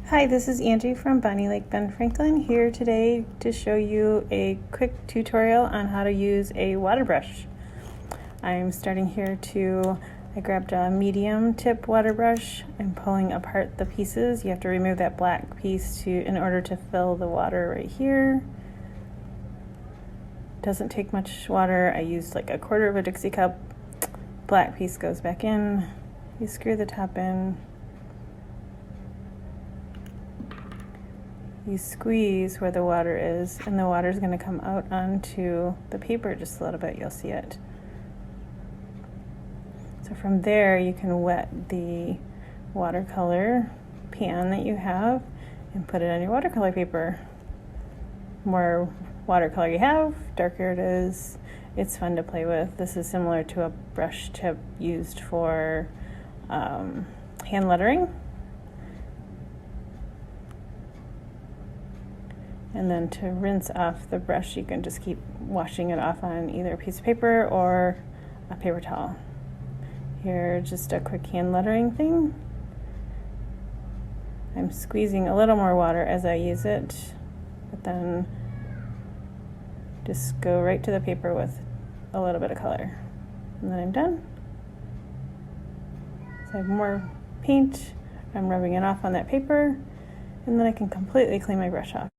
Hi, this is Angie from Bonnie Lake Ben Franklin here today to show you a quick tutorial on how to use a water brush. I'm starting here I grabbed a medium tip water brush. I'm pulling apart the pieces. You have to remove that black piece in order to fill the water right here. Doesn't take much water. I used like a quarter of a Dixie cup. Black piece goes back in. You screw the top in. You squeeze where the water is, and the water is going to come out onto the paper just a little bit. You'll see it. So from there, you can wet the watercolor pan that you have and put it on your watercolor paper. The more watercolor you have, darker it is. It's fun to play with. This is similar to a brush tip used for hand lettering. And then to rinse off the brush, you can just keep washing it off on either a piece of paper or a paper towel. Here, just a quick hand lettering thing. I'm squeezing a little more water as I use it, but then just go right to the paper with a little bit of color. And then I'm done. So I have more paint. I'm rubbing it off on that paper, and then I can completely clean my brush off.